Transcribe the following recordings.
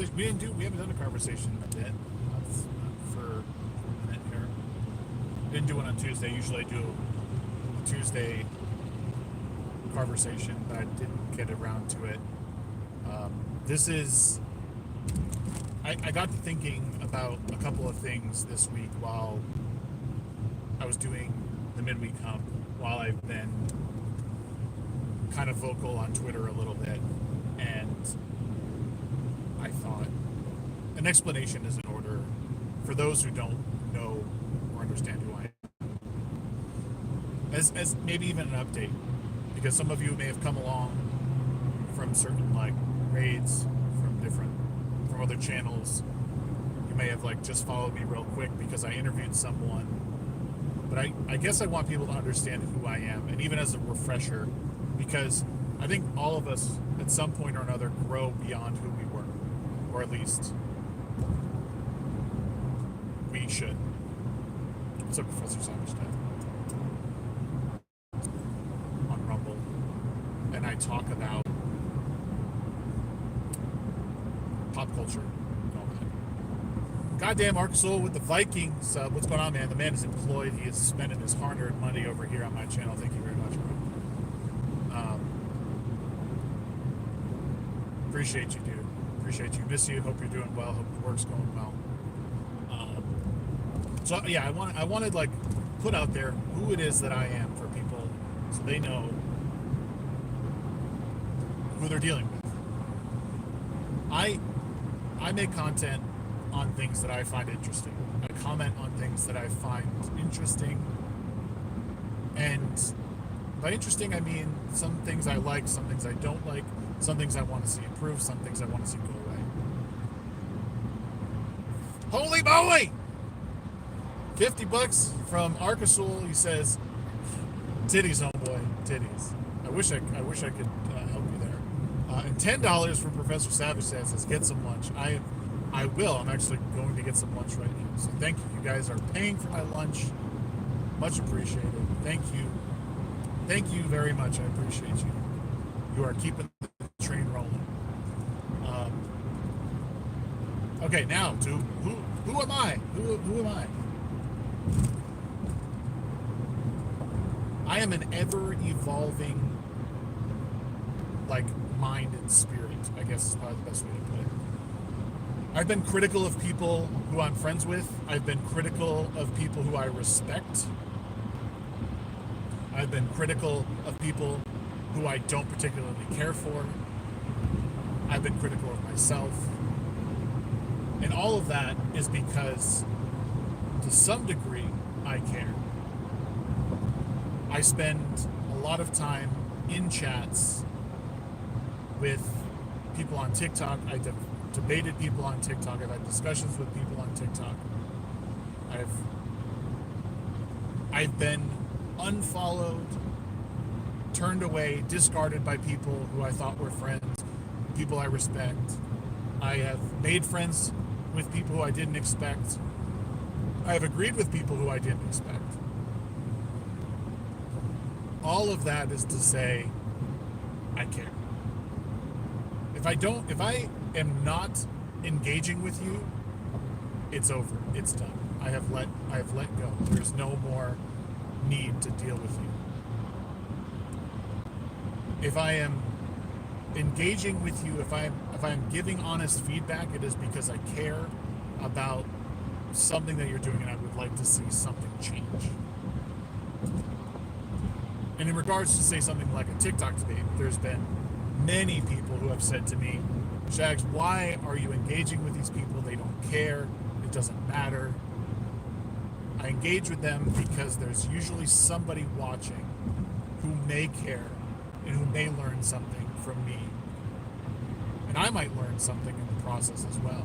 We haven't done a conversation in a bit. Not for a minute here. Didn't do one on Tuesday. Usually I do a Tuesday conversation, but I didn't get around to it. This is. I got to thinking about a couple of things this week while I was doing the midweek hump, while I've been kind of vocal on Twitter a little bit, and I thought an explanation is in order for those who don't know or understand who I am. As maybe even an update, because some of you may have come along from certain like raids from other channels. You may have like just followed me real quick because I interviewed someone. But I guess I want people to understand who I am, and even as a refresher, because I think all of us at some point or another grow beyond who we were, or at least we should. What's up, Professor Savage? On Rumble, and I talk about pop culture and all that. Goddamn Arkansas with the Vikings. What's going on, man? The man is employed. He is spending his hard-earned money over here on my channel. Thank you very much, bro. Appreciate you, dude. Appreciate you. Miss you. Hope you're doing well. Hope the work's going well. So yeah, I wanted like put out there who it is that I am for people, so they know who they're dealing with. I make content on things that I find interesting. I comment on things that I find interesting. And by interesting, I mean some things I like, some things I don't like, some things I want to see improve, some things I want to see go away. Holy moly! $50 from Arkansas. He says, "Titties, homeboy, titties." I wish I could help you there. And $10 from Professor Savage says, "Get some lunch." I will. I'm actually going to get some lunch right now. So thank you. You guys are paying for my lunch. Much appreciated. Thank you. Thank you very much. I appreciate you. You are keeping the train rolling. Okay, now to who am I? Who am I? I am an ever-evolving, like, mind and spirit, I guess is probably the best way to put it. I've been critical of people who I'm friends with. I've been critical of people who I respect. I've been critical of people who I don't particularly care for. I've been critical of myself. And all of that is because, to some degree, I care. I spend a lot of time in chats with people on TikTok. I debated people on TikTok. I've had discussions with people on TikTok. I've been unfollowed, turned away, discarded by people who I thought were friends, people I respect. I have made friends with people who I didn't expect. I have agreed with people who I didn't expect. All of that is to say, I care. If I am not engaging with you, it's over. It's done. I have let go. There's no more need to deal with you. If I am engaging with you, if I am giving honest feedback, it is because I care about something that you're doing and I would like to see something change. And in regards to, say, something like a TikTok debate, there's been many people who have said to me, "Shags, why are you engaging with these people? They don't care. It doesn't matter." I engage with them because there's usually somebody watching who may care and who may learn something from me. And I might learn something in the process as well.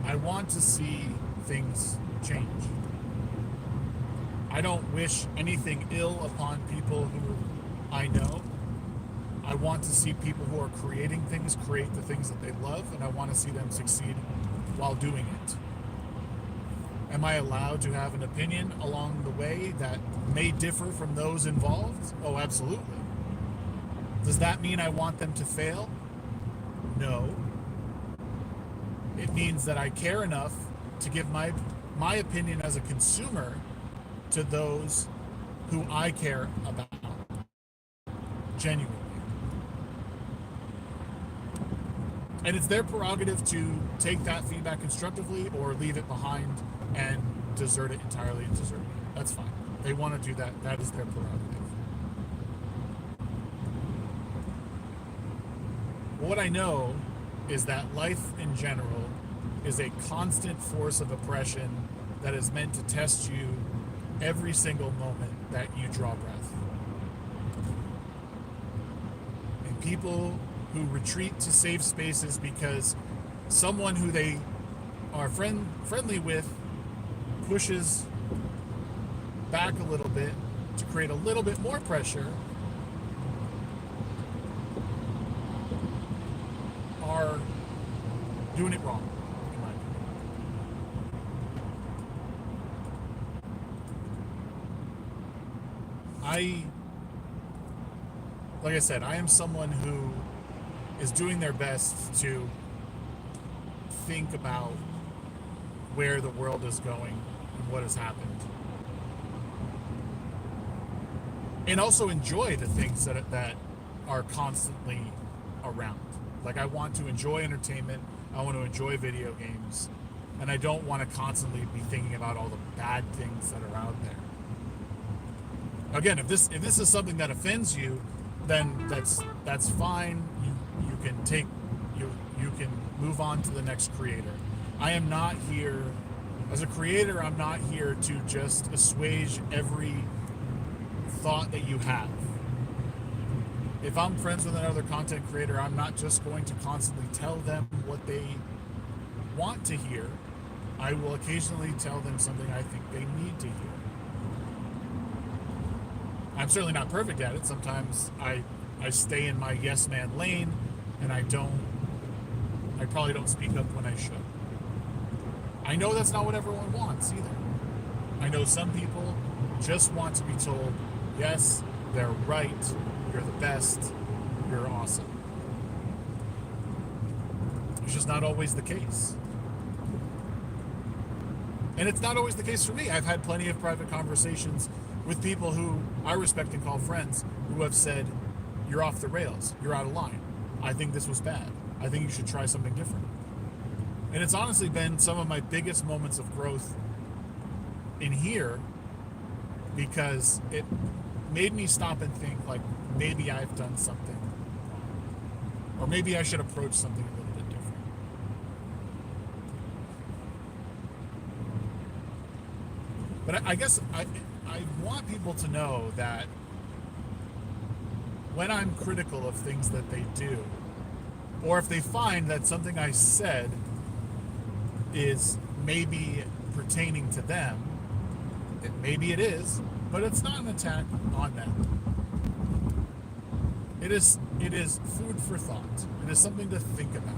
I want to see things change. I don't wish anything ill upon people who I know. I want to see people who are creating things create the things that they love, and I want to see them succeed while doing it. Am I allowed to have an opinion along the way that may differ from those involved? Oh, absolutely. Does that mean I want them to fail? No. It means that I care enough to give my opinion as a consumer to those who I care about genuinely. And it's their prerogative to take that feedback constructively or leave it behind and desert it entirely and desert me. That's fine. They want to do that. That is their prerogative. What I know is that life in general is a constant force of oppression that is meant to test you every single moment that you draw breath. And people who retreat to safe spaces because someone who they are friendly with pushes back a little bit to create a little bit more pressure are doing it wrong, in my opinion. Like I said, I am someone who is doing their best to think about where the world is going and what has happened. And also enjoy the things that are constantly around. Like, I want to enjoy entertainment, I want to enjoy video games, and I don't want to constantly be thinking about all the bad things that are out there. Again, if this is something that offends you, then that's fine. You can move on to the next creator. I am not here as a creator. I'm not here to just assuage every thought that you have. If I'm friends with another content creator, I'm not just going to constantly tell them what they want to hear. I will occasionally tell them something I think they need to hear. I'm certainly not perfect at it. Sometimes I stay in my yes man lane, and I probably don't speak up when I should. I know that's not what everyone wants either. I know some people just want to be told, yes, they're right, you're the best, you're awesome. It's just not always the case. And it's not always the case for me. I've had plenty of private conversations with people who I respect and call friends who have said, you're off the rails, you're out of line. I think this was bad. I think you should try something different. And it's honestly been some of my biggest moments of growth in here, because it made me stop and think, like, maybe I've done something wrong. Or maybe I should approach something a little bit different. But I guess I want people to know that when I'm critical of things that they do, or if they find that something I said is maybe pertaining to them, maybe it is, but it's not an attack on them. It is food for thought. It is something to think about.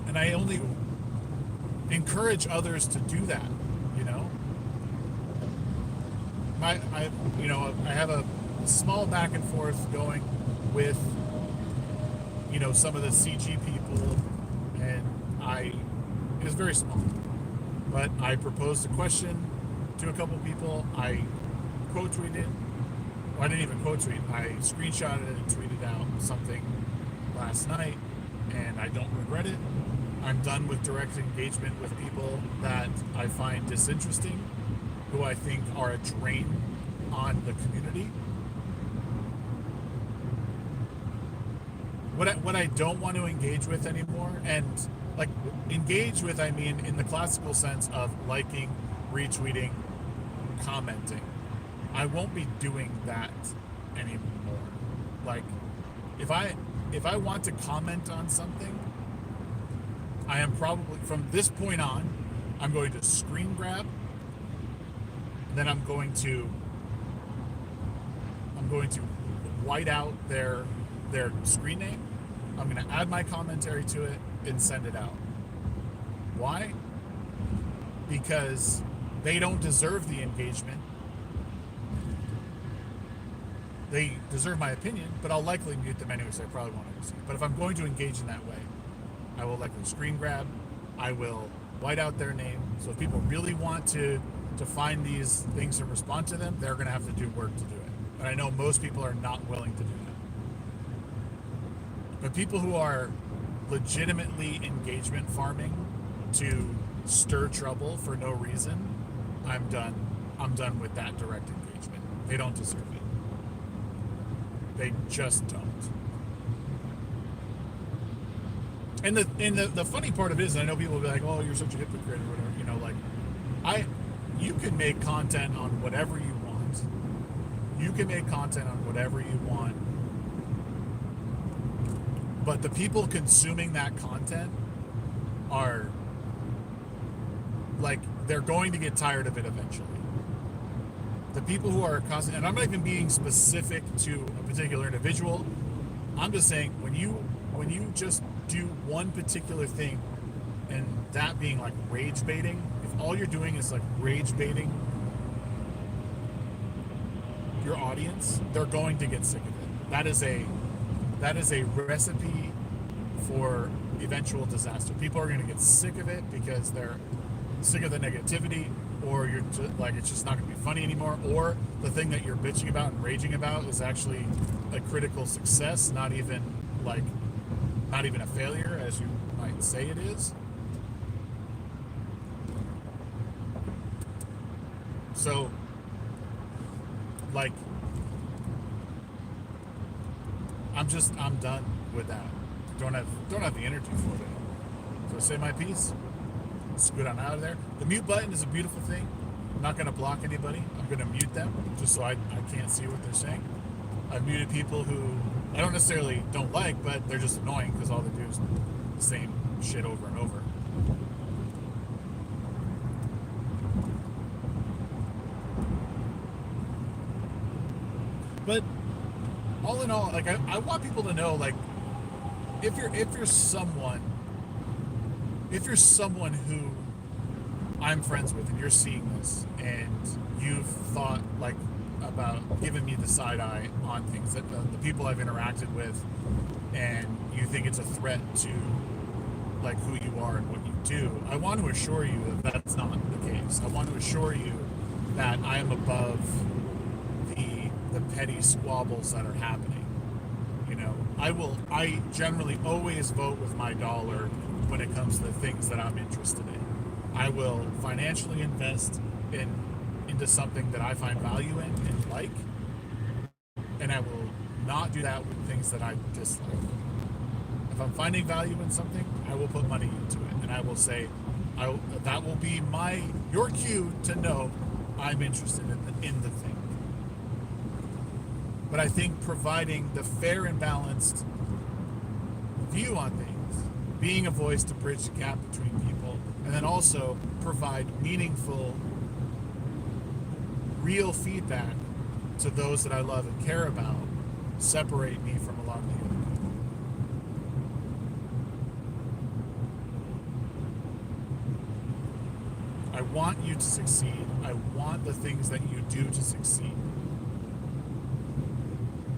And I only encourage others to do that, you know? I have a small back and forth going with, some of the CG people, and it is very small, but I proposed a question to a couple people. I quote tweeted, well, I didn't even quote tweet, I screenshotted it and tweeted out something last night, and I don't regret it. I'm done with direct engagement with people that I find disinteresting, who I think are a drain on the community. What I don't want to engage with anymore, and like engage with, I mean in the classical sense of liking, retweeting, commenting. I won't be doing that anymore. Like, if I want to comment on something, I am probably, from this point on, I'm going to screen grab, then I'm going to white out their screen name. I'm going to add my commentary to it and send it out. Why? Because they don't deserve the engagement. They deserve my opinion, but I'll likely mute them anyway, so I probably won't ever see it. But if I'm going to engage in that way, I will likely screen grab. I will white out their name. So if people really want to find these things and respond to them, they're going to have to do work to do it. And I know most people are not willing to do that. But people who are legitimately engagement farming to stir trouble for no reason, I'm done. I'm done with that direct engagement. They don't deserve it. They just don't. And the funny part of it is, I know people will be like, "Oh, you're such a hypocrite," or whatever. You know, like, you can make content on whatever you want. You can make content on whatever you want. But the people consuming that content are, like, they're going to get tired of it eventually. The people who are constant, and I'm not even being specific to a particular individual. I'm just saying, when you just do one particular thing, and that being like rage baiting, if all you're doing is like rage baiting your audience, they're going to get sick of it. That is a recipe for eventual disaster. People are going to get sick of it because they're sick of the negativity, or you're just, like, it's just not going to be funny anymore, or the thing that you're bitching about and raging about is actually a critical success, not even a failure, as you might say it is. So, like, I'm done with that. Don't have the energy for it. So I say my piece. Scoot on out of there. The mute button is a beautiful thing. I'm not going to block anybody. I'm going to mute them just so I can't see what they're saying. I've muted people who I don't necessarily don't like, but they're just annoying because all they do is the same shit over and over. But all in all, like, I want people to know, like, if you're someone who I'm friends with and you're seeing this and you've thought, like, about giving me the side eye on things that the people I've interacted with, and you think it's a threat to, like, who you are and what you do, I want to assure you that that's not the case. I want to assure you that I am above the petty squabbles that are happening. You know, I generally always vote with my dollar when it comes to the things that I'm interested in. I will financially invest into something that I find value in and like, and I will not do that with things that I dislike. If I'm finding value in something, I will put money into it, and I will say, that will be your cue to know I'm interested in the thing. But I think providing the fair and balanced view on things, being a voice to bridge the gap between people, and then also provide meaningful, real feedback to those that I love and care about, separate me from a lot of the other people. I want you to succeed. I want the things that you do to succeed.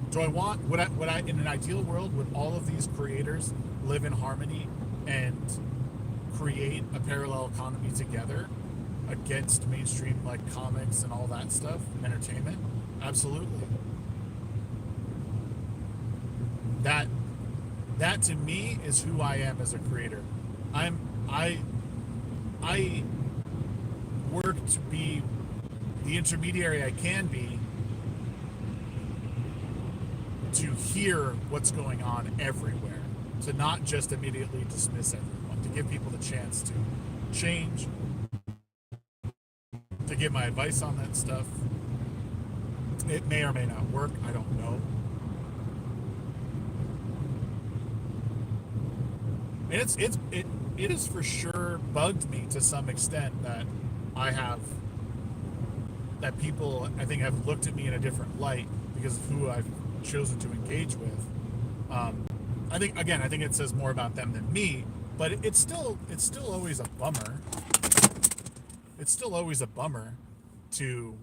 So I want, would I, in an ideal world, would all of these creators live in harmony and create a parallel economy together against mainstream, like, comics and all that stuff, entertainment? Absolutely. That to me is who I am as a creator. I work to be the intermediary I can be to hear what's going on everywhere, to not just immediately dismiss everyone, to give people the chance to change, to give my advice on that stuff. It may or may not work, I don't know. And it has for sure bugged me to some extent that people, I think, have looked at me in a different light because of who I've chosen to engage with. I think it says more about them than me, But it's still always a bummer. It's still always a bummer to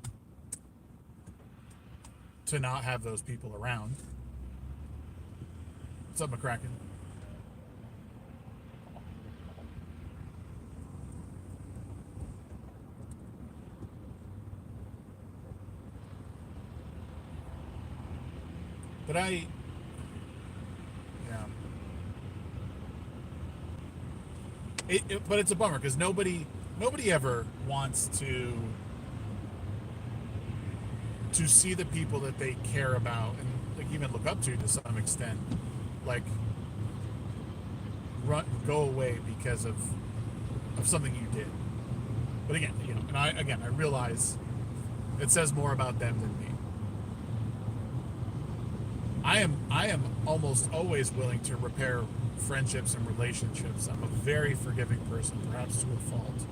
not have those people around. What's up, McCracken? But but it's a bummer because nobody ever wants to see the people that they care about and like even look up to some extent, like go away because of something you did. But again, and I realize it says more about them than me. I am almost always willing to repair friendships and relationships. I'm a very forgiving person, perhaps to a fault.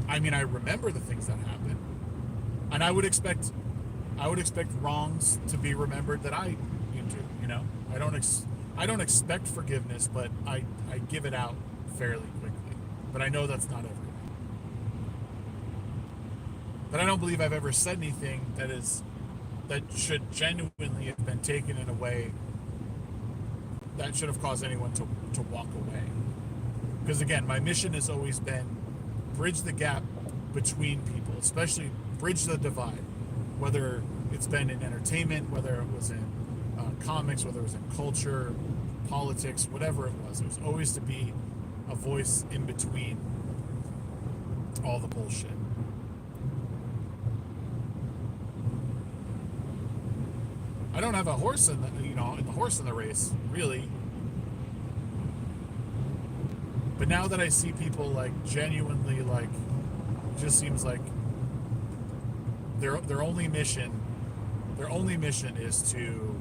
I mean, I remember the things that happened, and I would expect wrongs to be remembered that I do. I don't expect forgiveness, but I give it out fairly quickly. But I know that's not everything. But I don't believe I've ever said anything that should genuinely have been taken in a way that should have caused anyone to walk away. Because again, my mission has always been bridge the gap between people, especially bridge the divide. Whether it's been in entertainment, whether it was in comics, whether it was in culture, politics, whatever it was always to be a voice in between all the bullshit. I don't have a horse in the race, really. But now that I see people like genuinely like, just seems like their only mission is to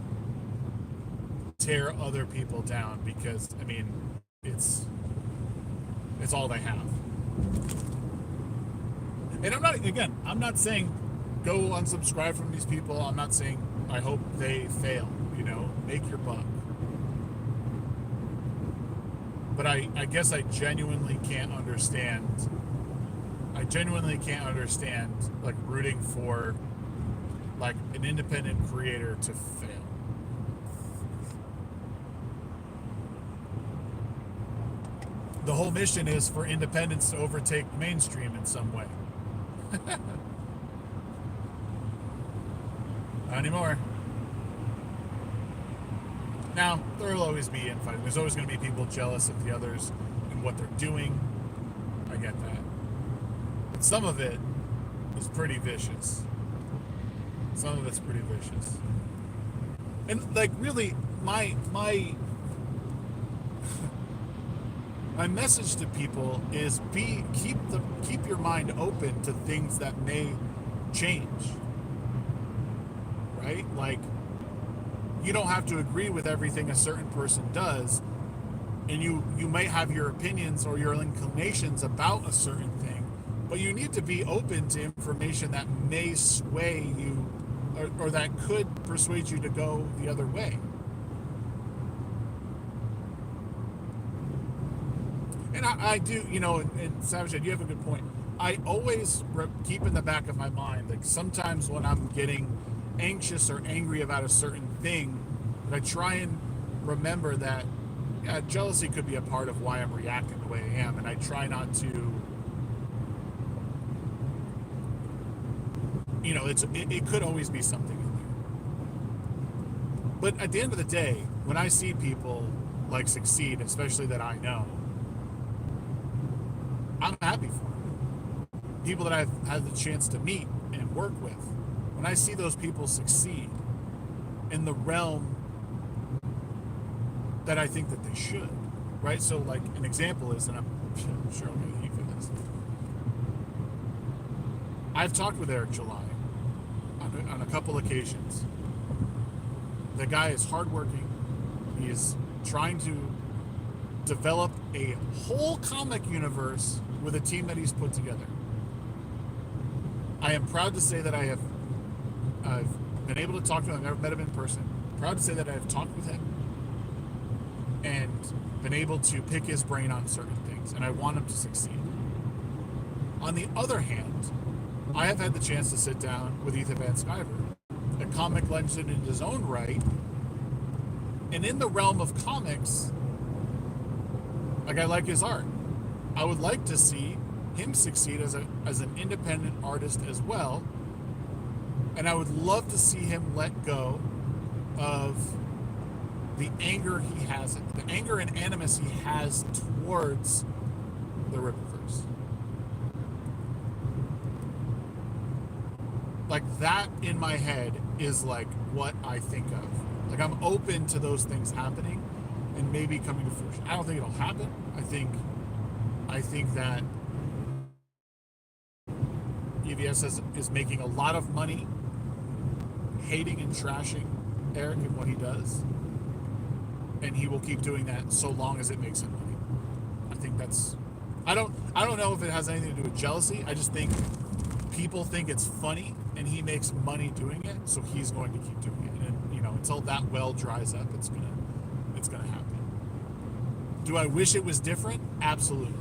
tear other people down because I mean it's all they have. And I'm not saying go unsubscribe from these people. I'm not saying I hope they fail, make your buck. But I guess I genuinely can't understand like rooting for like an independent creator to fail. The whole mission is for independence to overtake mainstream in some way. Not anymore. Now, there will always be infighting. There's always going to be people jealous of the others and what they're doing. I get that. But some of it is pretty vicious. Some of it's pretty vicious. And like really, my message to people is keep your mind open to things that may change. Right? Like, you don't have to agree with everything a certain person does, and you might have your opinions or your inclinations about a certain thing, but you need to be open to information that may sway you or that could persuade you to go the other way. And I do, and Savage, you have a good point. I always keep in the back of my mind, like sometimes when I'm getting anxious or angry about a certain thing, but I try and remember that jealousy could be a part of why I'm reacting the way I am, and I try not to, it could always be something in there. But at the end of the day, when I see people like succeed, especially that I know, I'm happy for them. People that I've had the chance to meet and work with, when I see those people succeed in the realm that I think that they should, right? So like an example is, and I'm sure I'm going to heat for this, I've talked with Eric July on a couple occasions. The guy is hardworking. He is trying to develop a whole comic universe with a team that he's put together. I am proud to say that I've been able to talk to him. I've never met him in person. Proud to say that I've talked with him. and been able to pick his brain on certain things, and I want him to succeed. On the other hand, I have had the chance to sit down with Ethan Van Sciver, a comic legend in his own right, and in the realm of comics, like, I like his art. I would like to see him succeed as an independent artist as well, and I would love to see him let go of the anger he has, the anger and animus he has towards the Rippaverse. Like, that in my head is like what I think of. Like, I'm open to those things happening and maybe coming to fruition. I don't think it'll happen. I think that EVS is making a lot of money hating and trashing Eric and what he does, and he will keep doing that so long as it makes him money. I think that's, I don't know if it has anything to do with jealousy. I just think people think it's funny and he makes money doing it, so he's going to keep doing it. And you know, until that well dries up, it's gonna happen. Do I wish it was different? Absolutely.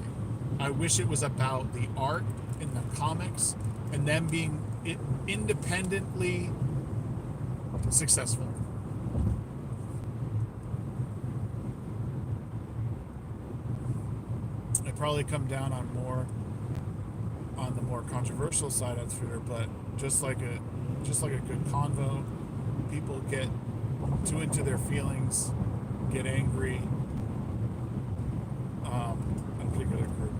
I wish it was about the art and the comics and them being independently successful. I probably come down on the more controversial side of Twitter, but just like a good convo, people get too into their feelings, get angry. In a particular group.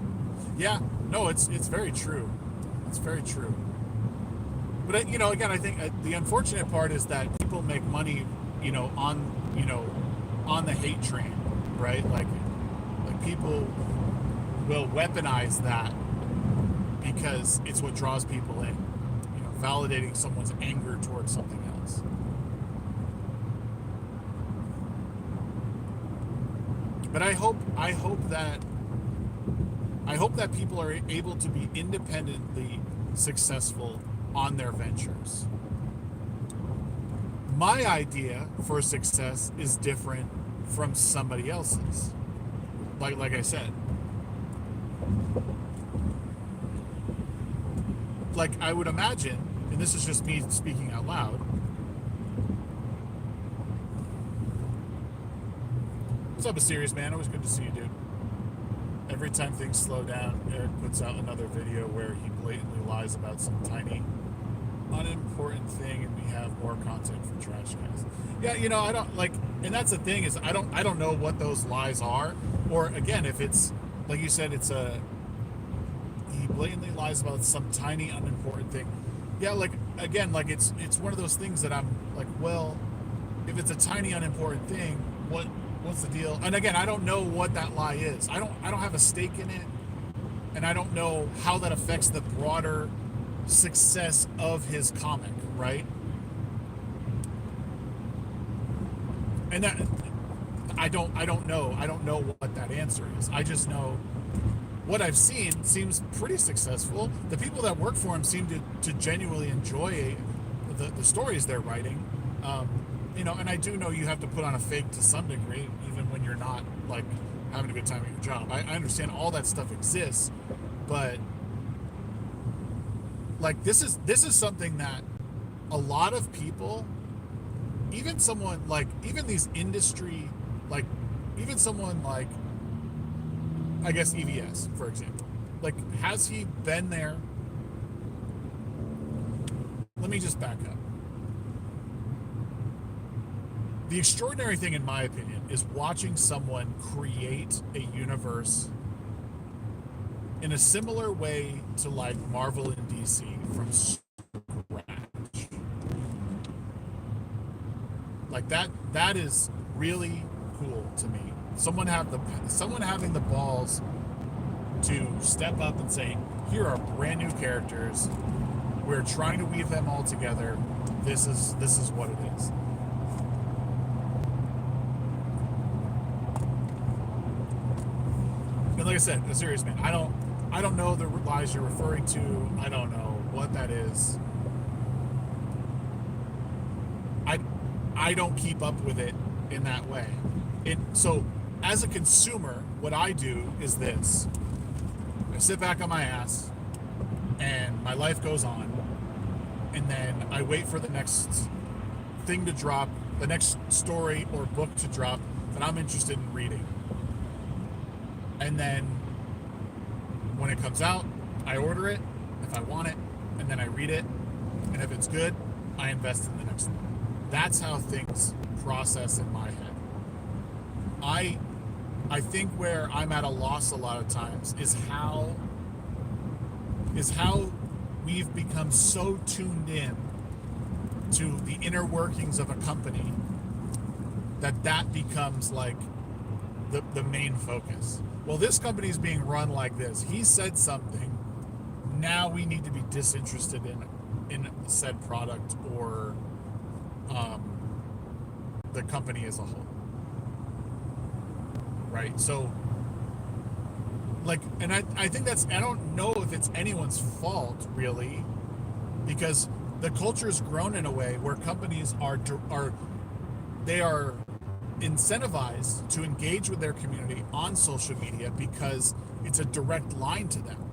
Yeah, no, it's very true. It's very true. But you know, again, I think the unfortunate part is that people make money, on the hate train, right? Like people will weaponize that because it's what draws people in, validating someone's anger towards something else. But I hope that people are able to be independently successful on their ventures. My idea for success is different from somebody else's. Like I said. Like, I would imagine, and this is just me speaking out loud. What's up, Mysterious Man? Always good to see you, dude. Every time things slow down, Eric puts out another video where he blatantly lies about some tiny, unimportant thing, and we have more content for Trash Guys. Yeah, I don't like, and that's the thing is, I don't know what those lies are, or again, if it's like you said, he blatantly lies about some tiny, unimportant thing. Yeah, like again, like it's one of those things that I'm like, well, if it's a tiny, unimportant thing, what's the deal? And again, I don't know what that lie is. I don't have a stake in it, and I don't know how that affects the broader success of his comic, right? And that I don't know what that answer is. I just know what I've seen seems pretty successful. The people that work for him seem to genuinely enjoy the stories they're writing. And I do know you have to put on a fake to some degree, even when you're not like having a good time at your job. I understand all that stuff exists, but like this is something that a lot of people, even someone like, even these industry, like even someone like, I guess EVS, for example, like, has he been there? Let me just back up. The extraordinary thing, in my opinion, is watching someone create a universe in a similar way to like Marvel and DC from scratch. Like that is really cool to me. Someone having the balls to step up and say, here are brand new characters. We're trying to weave them all together. This is what it is. And like I said, a serious man, I don't know the lies you're referring to. I don't know what that is. I don't keep up with it in that way. So as a consumer, what I do is this. I sit back on my ass and my life goes on, and then I wait for the next thing to drop, the next story or book to drop that I'm interested in reading. And then when it comes out, I order it if I want it, and then I read it, and if it's good, I invest in the next one. That's how things process in my head. I think where I'm at a loss a lot of times is how we've become so tuned in to the inner workings of a company that becomes like the main focus. Well, this company is being run like this. He said something. Now we need to be disinterested in said product or the company as a whole. Right? So, like, and I think I don't know if it's anyone's fault, really, because the culture has grown in a way where companies are incentivized to engage with their community on social media because it's a direct line to them.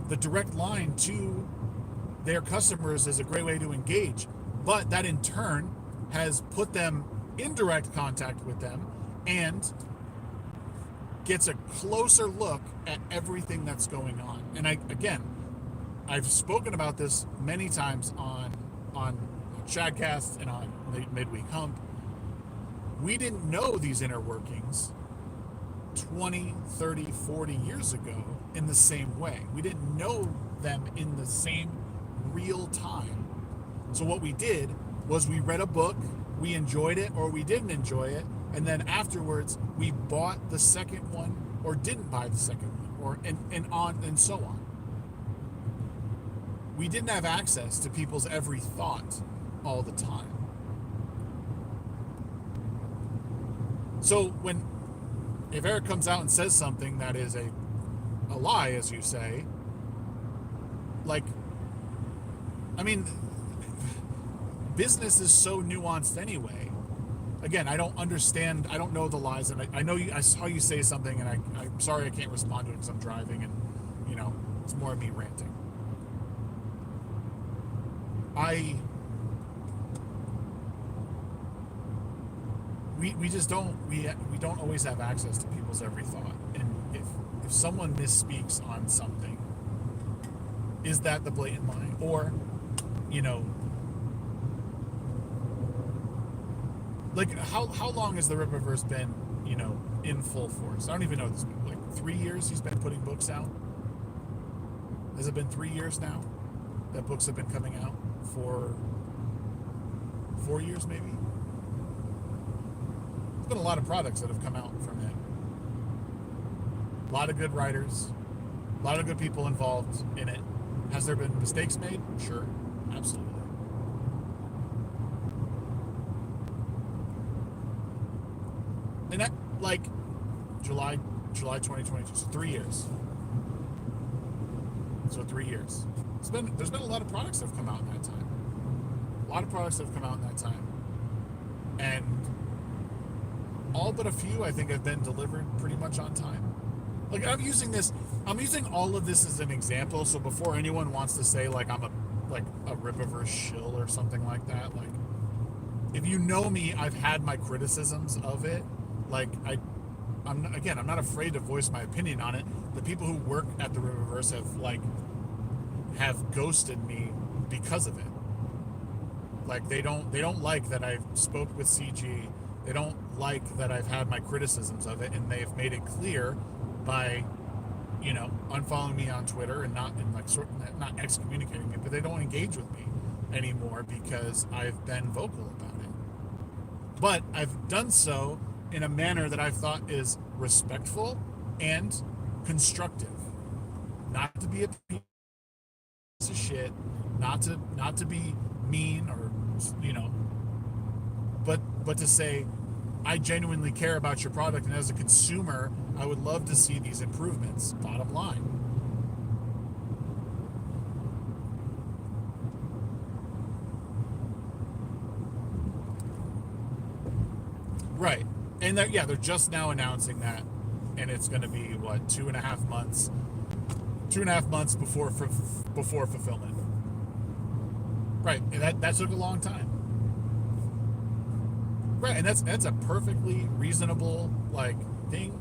The direct line to their customers is a great way to engage, but that in turn has put them in direct contact with them and gets a closer look at everything that's going on. And I've spoken about this many times on Shagcast and on the Midweek Hump. We didn't know these inner workings 20, 30, 40 years ago in the same way. We didn't know them in the same real time. So what we did was we read a book, we enjoyed it or we didn't enjoy it, and then afterwards we bought the second one or didn't buy the second one, or and on and so on. We didn't have access to people's every thought all the time. So if Eric comes out and says something that is a lie, as you say, like, I mean, business is so nuanced anyway. Again, I don't understand, I don't know the lies, and I saw you say something, and I'm sorry I can't respond to it because I'm driving, and, you know, it's more of me ranting. We just don't, we don't always have access to people's every thought, and if someone misspeaks on something, is that the blatant lie? Or, you know, like, how long has the Rippaverse been, you know, in full force? I don't even know this. Like 3 years he's been putting books out? Has it been 3 years now that books have been coming out? For 4 years maybe? There's been a lot of products that have come out from him. A lot of good writers, a lot of good people involved in it. Has there been mistakes made? Sure, absolutely. And that, like, July 2022, so 3 years. So 3 years. There's been a lot of products that have come out in that time. A lot of products that have come out in that time. And all but a few, I think, have been delivered pretty much on time. Like, I'm using all of this as an example, so before anyone wants to say, like, I'm a Rippaverse shill or something like that, like, if you know me, I've had my criticisms of it. Like, I'm not afraid to voice my opinion on it. The people who work at the Rippaverse have ghosted me because of it. Like, they don't like that I've spoke with CG. They don't like that I've had my criticisms of it, and they've made it clear by, you know, unfollowing me on Twitter and not not excommunicating me, but they don't engage with me anymore because I've been vocal about it. But I've done so in a manner that I've thought is respectful and constructive. Not to be a piece of shit, not to be mean or, you know, but to say, I genuinely care about your product, and as a consumer, I would love to see these improvements, bottom line. And they're just now announcing that, and it's going to be what 2.5 months, 2.5 months before fulfillment. Right, and that took a long time. Right, and that's a perfectly reasonable like thing.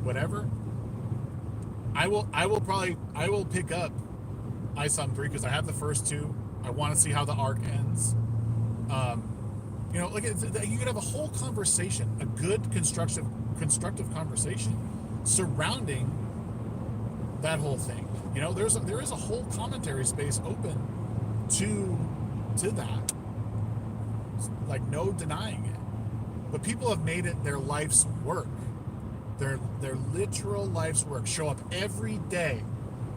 Whatever. I will pick up ISOM 3 because I have the first two. I want to see how the arc ends. You know, like you could have a whole conversation, a good constructive conversation surrounding that whole thing. You know, there is a whole commentary space open to that. Like, no denying it. But people have made it their life's work. Their literal life's work. Show up every day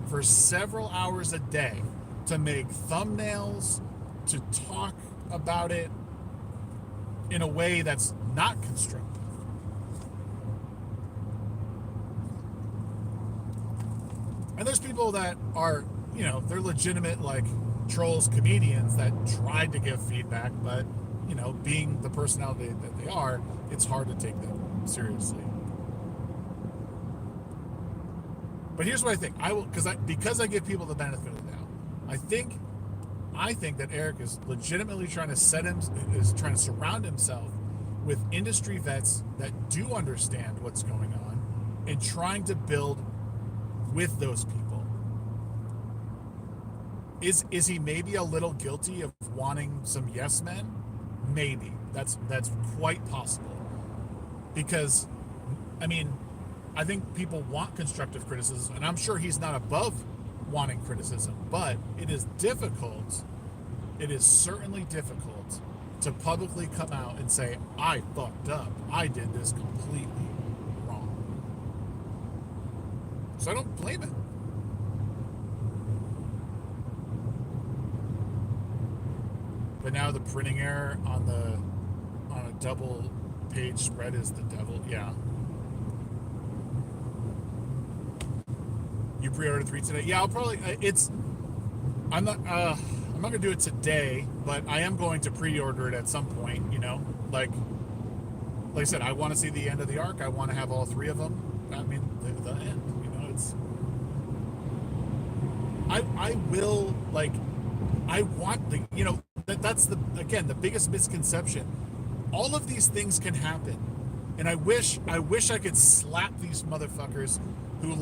for several hours a day to make thumbnails, to talk about it in a way that's not constructive. And there's people that are, you know, they're legitimate like trolls, comedians that tried to give feedback, but, you know, being the personality that they are, it's hard to take them seriously. But here's what I think. Because I give people the benefit of the doubt. I think that Eric is legitimately trying to surround himself with industry vets that do understand what's going on and trying to build with those people. Is he maybe a little guilty of wanting some yes men? Maybe. That's quite possible. Because, I mean, I think people want constructive criticism, and I'm sure he's not above wanting criticism, but it is difficult. It is certainly difficult to publicly come out and say, I fucked up. I did this completely wrong. So I don't blame it. But now the printing error on a double page spread is the devil. Yeah. You pre-ordered 3 today? Yeah, I'll probably. I'm not gonna do it today, but I am going to pre-order it at some point. You know, like I said, I want to see the end of the arc. I want to have all 3 of them. I mean, the end. You know, it's. I will like. I want the. You know, that's the biggest misconception. All of these things can happen, and I wish I could slap these motherfuckers who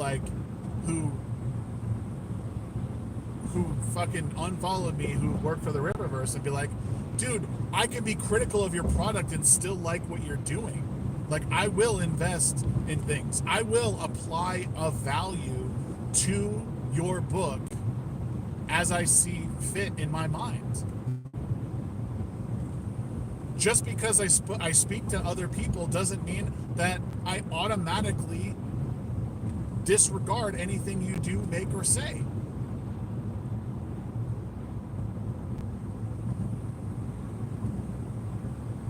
fucking unfollowed me, who work for the Ripperverse, and be like, dude, I can be critical of your product and still like what you're doing. Like, I will invest in things. I will apply a value to your book as I see fit in my mind. Just because I speak to other people doesn't mean that I automatically disregard anything you do, make, or say.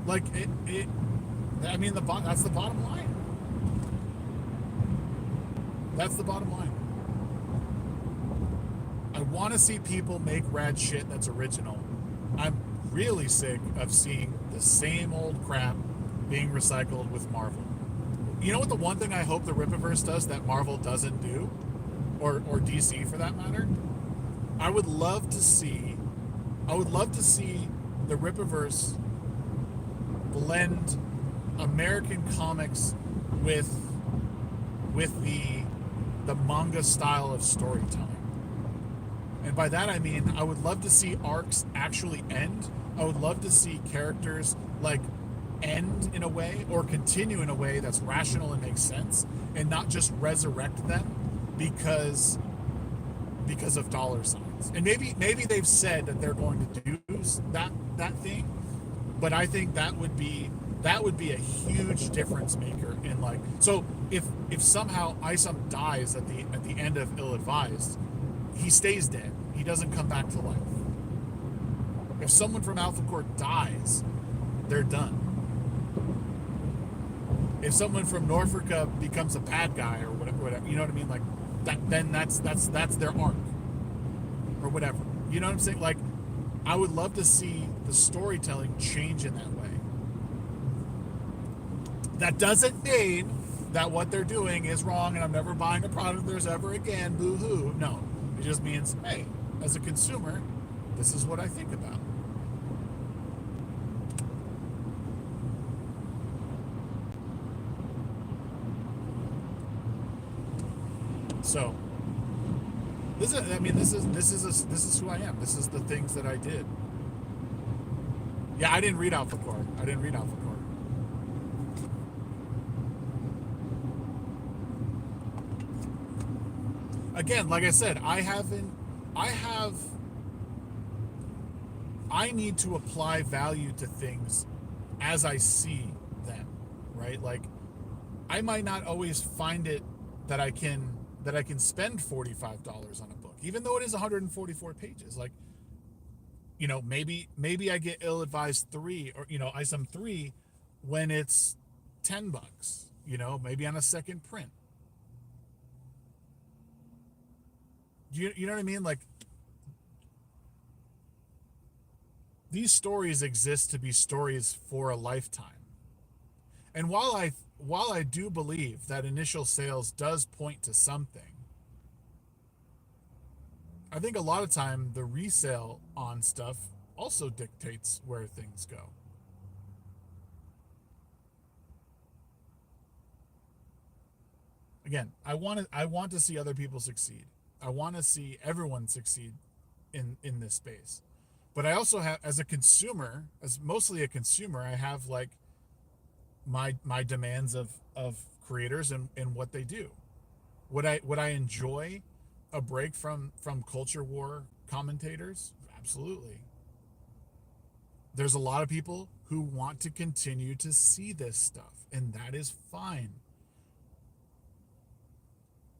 Like I mean, that's the bottom line. That's the bottom line. I want to see people make rad shit that's original. I'm really sick of seeing the same old crap being recycled with Marvel. You know what, the one thing I hope the Rippaverse does that Marvel doesn't do, or DC for that matter? I would love to see the Rippaverse blend American comics with the manga style of storytelling. And by that I mean, I would love to see arcs actually end. I would love to see characters like end in a way or continue in a way that's rational and makes sense, and not just resurrect them because of dollar signs. And maybe they've said that they're going to do that thing, but I think that would be a huge difference maker in, like, so if somehow Isom dies at the end of Ill-Advised, he stays dead. He doesn't come back to life. If someone from Alpha Corps dies, they're done. If someone from Norfolk becomes a bad guy or whatever, you know what I mean? Like that, then that's their arc or whatever. You know what I'm saying? Like, I would love to see the storytelling change in that way. That doesn't mean that what they're doing is wrong and I'm never buying a product of theirs ever again. Boo hoo. No, it just means, hey, as a consumer, this is what I think about. So this is who I am. This is the things that I did. Yeah, I didn't read Alpha Core. Again, like I said, I need to apply value to things as I see them, right? Like, I might not always find it that I can spend $45 on a book, even though it is 144 pages. Like, maybe I get ill-advised 3 or ISOM 3 when it's $10, maybe on a second print. You know what I mean? Like, these stories exist to be stories for a lifetime. And while I do believe that initial sales does point to something, I think a lot of time the resale on stuff also dictates where things go. Again, I want to see other people succeed. I want to see everyone succeed in this space. But I also have, as a consumer, as mostly a consumer, I have like my demands of creators and what they do. Would I enjoy a break from culture war commentators? Absolutely. There's a lot of people who want to continue to see this stuff, and that is fine.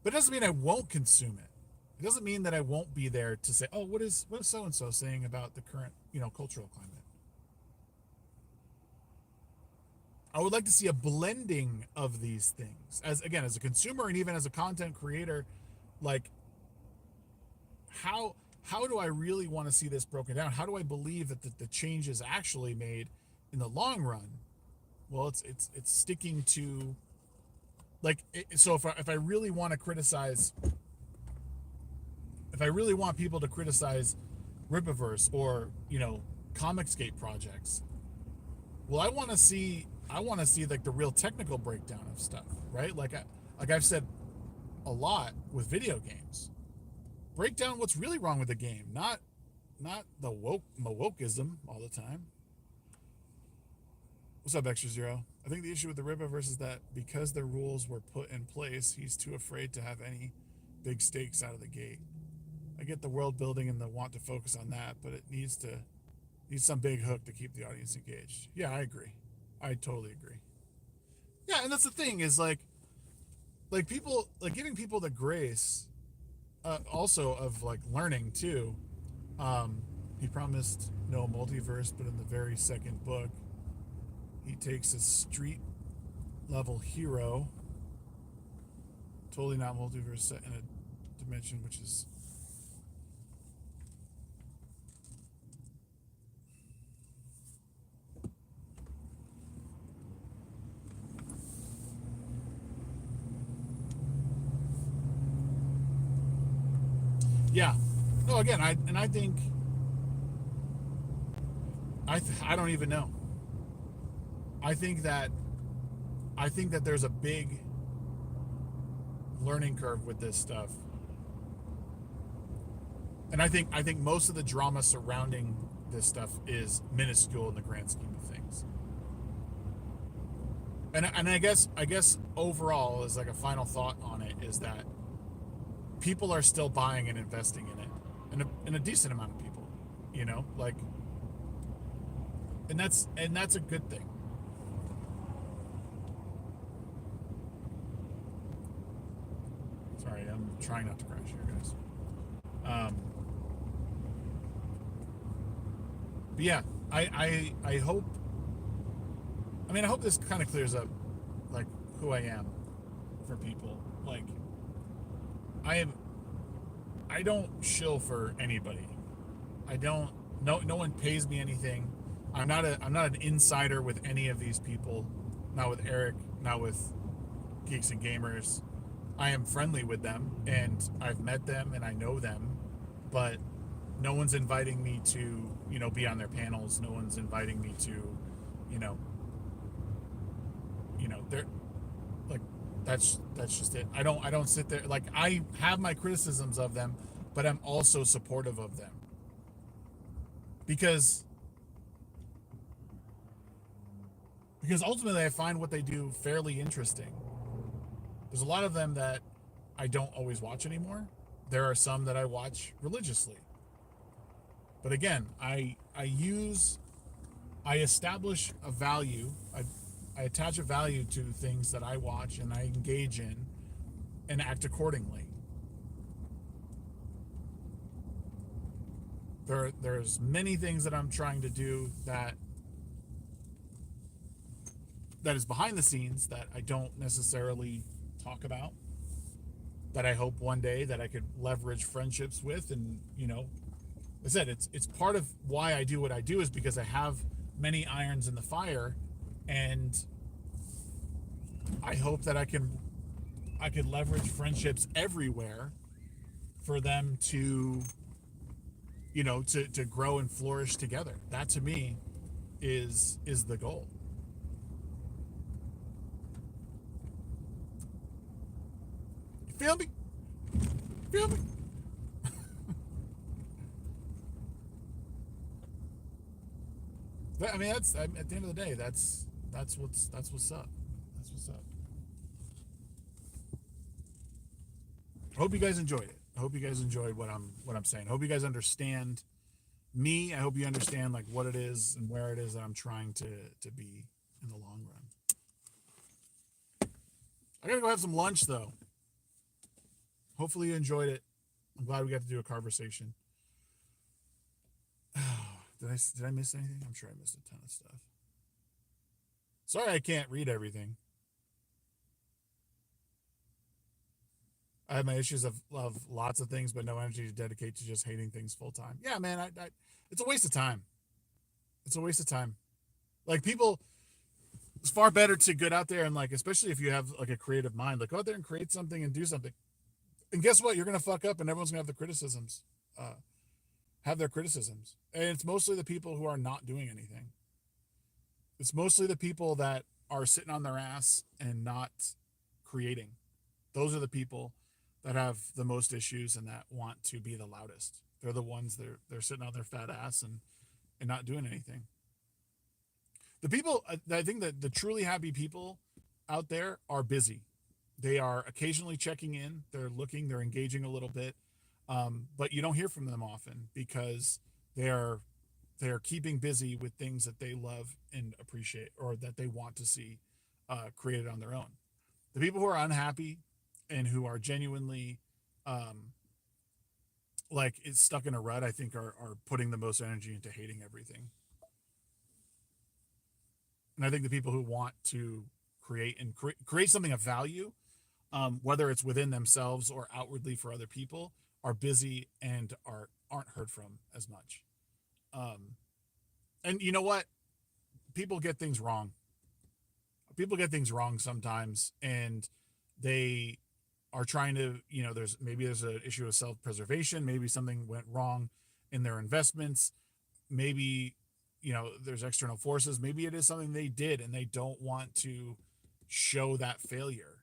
But it doesn't mean I won't consume it. It doesn't mean that I won't be there to say, oh, what is so and so saying about the current, cultural climate? I would like to see a blending of these things. As a consumer and even as a content creator, like, how do I really want to see this broken down? How do I believe that the change is actually made in the long run? Well, it's sticking to, like, so if I really want to criticize, if I really want people to criticize Rippaverse or Comicsgate projects, well, I want to see like the real technical breakdown of stuff, right? Like I've said a lot with video games. Break down what's really wrong with the game, not the wokeism all the time. What's up, Extra Zero? I think the issue with the Rippaverse is that because the rules were put in place, he's too afraid to have any big stakes out of the gate. I get the world building and the want to focus on that, but it needs some big hook to keep the audience engaged. Yeah, I agree. I totally agree. Yeah, and that's the thing is like people, like, giving people the grace, also of like learning too. He promised no multiverse, but in the very second book, he takes a street level hero, totally not multiverse, set in a dimension which is yeah. No, again, I think I don't even know. I think that there's a big learning curve with this stuff. And I think most of the drama surrounding this stuff is minuscule in the grand scheme of things. And I guess overall, as like a final thought on it, is that people are still buying and investing in it, and a decent amount of people, like, and that's a good thing. Sorry, I'm trying not to crash here, guys. But yeah, I hope. I hope this kind of clears up, like, who I am for people. Like, I don't shill for anybody. I don't. No one pays me anything. I'm not an insider with any of these people. Not with Eric. now with Geeks and Gamers, I am friendly with them and I've met them and I know them, but no one's inviting me to, be on their panels. No one's inviting me to, you know, they're like, that's just it. I don't sit there, like, I have my criticisms of them, but I'm also supportive of them because ultimately I find what they do fairly interesting. There's a lot of them that I don't always watch anymore. There are some that I watch religiously. But again, I establish a value. I attach a value to things that I watch and I engage in and act accordingly. There's many things that I'm trying to do that is behind the scenes that I don't necessarily talk about, that I hope one day that I could leverage friendships with. And I said it's part of why I do what I do, is because I have many irons in the fire, and I hope that I could leverage friendships everywhere for them to to grow and flourish together. That to me is the goal. You feel me? Feel me? I mean, that's at the end of the day, that's what's up. That's what's up. I hope you guys enjoyed it. I hope you guys enjoyed what I'm saying. I hope you guys understand me. I hope you understand like what it is and where it is that I'm trying to be in the long run. I gotta go have some lunch though. Hopefully you enjoyed it. I'm glad we got to do a conversation. Did I miss anything? I'm sure I missed a ton of stuff. Sorry I can't read everything. I have my issues of lots of things, but no energy to dedicate to just hating things full time. Yeah, man, it's a waste of time. It's a waste of time. Like people, it's far better to get out there and like, especially if you have like a creative mind, like go out there and create something and do something. And guess what? You're gonna fuck up, and everyone's gonna have the criticisms. Have their criticisms, and it's mostly the people who are not doing anything. It's mostly the people that are sitting on their ass and not creating. Those are the people that have the most issues and that want to be the loudest. They're the ones that they're sitting on their fat ass and not doing anything. The people, I think that the truly happy people out there are busy. They are occasionally checking in. They're looking. They're engaging a little bit, but you don't hear from them often because they are keeping busy with things that they love and appreciate, or that they want to see created on their own. The people who are unhappy and who are genuinely like it's stuck in a rut, I think are putting the most energy into hating everything. And I think the people who want to create and create something of value, whether it's within themselves or outwardly for other people, are busy and aren't heard from as much. And you know what? People get things wrong. People get things wrong sometimes, and they are trying to, there's an issue of self-preservation. Maybe something went wrong in their investments. Maybe, there's external forces. Maybe it is something they did and they don't want to show that failure.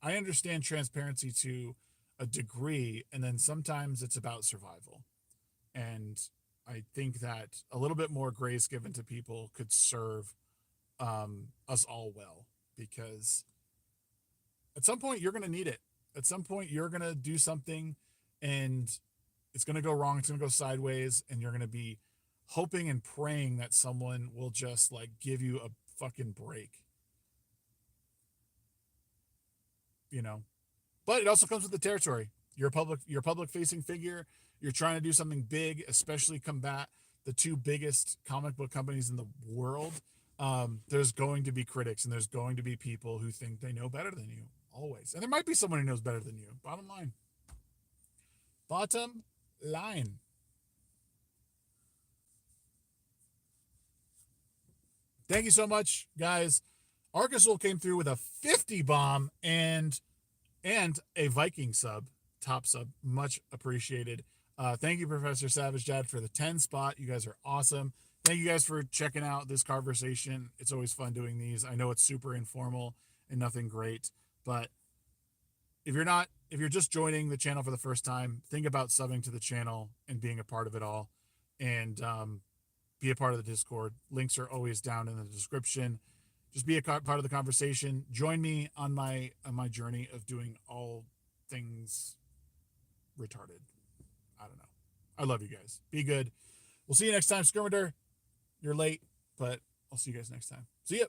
I understand transparency to a degree, and then sometimes it's about survival. And I think that a little bit more grace given to people could serve us all well, because at some point you're going to need it. At some point you're going to do something and it's going to go wrong. It's going to go sideways, and you're going to be hoping and praying that someone will just like give you a fucking break. But it also comes with the territory. You're a public facing figure. You're trying to do something big, especially combat the two biggest comic book companies in the world. There's going to be critics, and there's going to be people who think they know better than you, always. And there might be someone who knows better than you. Bottom line. Thank you so much, guys. Arkasul came through with a 50 bomb and a Viking sub, top sub, much appreciated. Thank you, Professor Savage Dad, for the 10 spot. You guys are awesome. Thank you guys for checking out this conversation. It's always fun doing these. I know it's super informal and nothing great, but if you're just joining the channel for the first time, think about subbing to the channel and being a part of it all, and be a part of the Discord. Links are always down in the description. Just be a part of the conversation. Join me on my journey of doing all things retarded. I don't know. I love you guys. Be good. We'll see you next time, Skirmitor. You're late, but I'll see you guys next time. See ya.